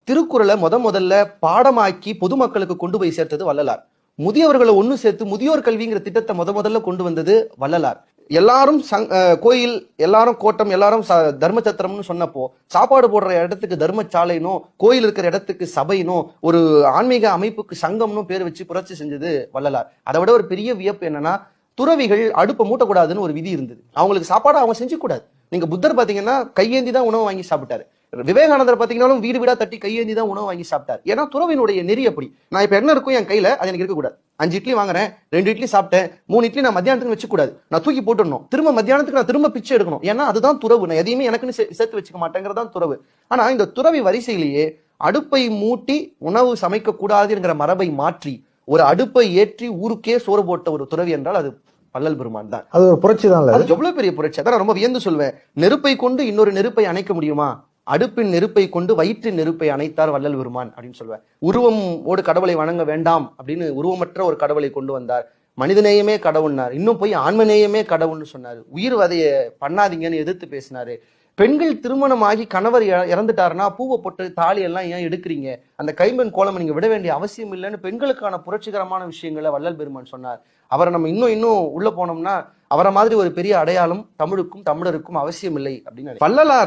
திருக்குறளை முதல்ல பாடமாக்கி பொதுமக்களுக்கு கொண்டு போய் சேர்த்தது வள்ளலார். முதியவர்களை ஒண்ணு சேர்த்து முதியோர் கல்விங்கிற திட்டத்தை முதல்ல கொண்டு வந்தது வள்ளலார். எல்லாரும் கோயில், எல்லாரும் கோட்டம், எல்லாரும் தர்ம சத்திரம்னு சொன்னப்போ சாப்பாடு போடுற இடத்துக்கு தர்மசாலைனும், கோயில் இருக்கிற இடத்துக்கு சபைனும், ஒரு ஆன்மீக அமைப்புக்கு சங்கம்னு பேர் வச்சு புரட்சி செஞ்சது வள்ளலார். அதை விட ஒரு பெரிய வியப்பு என்னன்னா, துறவிகள் அடுப்பை மூட்டக்கூடாதுன்னு ஒரு விதி இருந்தது. அவங்களுக்கு சாப்பாடு அவங்க செஞ்சு கூடாது. நீங்க புத்தர் பாத்தீங்கன்னா கையேந்தி தான் உணவு வாங்கி சாப்பிட்டாரு. விவேகானந்தர் பாத்தீங்கன்னாலும் வீடு வீடா தட்டி கையேந்தி தான் உணவு வாங்கி சாப்பிட்டார். ஏன்னா துறவினுடைய நெறி அப்படி. நான் இப்ப என்ன இருக்கும் என் கையில, அது எனக்கு இருக்கக்கூடாது. 5 இட்லி வாங்குறேன், 2 இட்லி சாப்பிட்டேன், 3 இட்லி நான் மத்தியானத்துக்கு வச்சுக்கூடாது. நான் தூக்கி போட்டுடணும். திரும்ப மத்தியானத்துக்கு நான் திரும்ப பிச்சை எடுக்கணும். ஏன்னா அதுதான் துறவு. நான் எதையுமே எனக்குன்னு சேர்த்து வச்சுக்க மாட்டேங்கிறதான் துறவு. ஆனா இந்த துறவி வரிசையிலேயே அடுப்பை மூட்டி உணவு சமைக்க கூடாதுங்கிற மரபை மாற்றி ஒரு அடுப்பை ஏற்றி ஊருக்கே சோறு போட்ட ஒரு துறவி என்றால் அது வள்ளல் பெருமான் தான். அது ஒரு புரட்சி தான். அது எவ்வளவு பெரிய புரட்சி. அதான் ரொம்ப வியந்து சொல்வேன். நெருப்பை கொண்டு இன்னொரு நெருப்பை அணைக்க முடியுமா? அடுப்பின் நெருப்பை கொண்டு வயிற்றின் நெருப்பை அணைத்தார் வள்ளல் பெருமான் அப்படின்னு சொல்லுவேன். உருவமோடு கடவுளை வணங்க வேண்டாம் அப்படின்னு உருவமற்ற ஒரு கடவுளை கொண்டு வந்தார். மனிதநேயமே கடவுள்னார். இன்னும் போய் ஆன்மநேயமே கடவுள்னு சொன்னாரு. உயிர் வதைய பண்ணாதீங்கன்னு எதிர்த்து பேசினாரு. பெண்கள் திருமணமாகி கணவர் இறந்துட்டாருன்னா பூவை போட்டு தாலி எல்லாம் ஏன் எடுக்கிறீங்க, அந்த கைம்பெண் கோலம் நீங்க விட வேண்டிய அவசியம் இல்லைன்னு பெண்களுக்கான புரட்சிகரமான விஷயங்களை வள்ளல் பெருமான் சொன்னார். அவரை நம்ம இன்னும் உள்ள போனோம்னா அவரை மாதிரி ஒரு பெரிய அடையாளம் தமிழுக்கும் தமிழருக்கும் அவசியம் இல்லை அப்படின்னு வள்ளலார்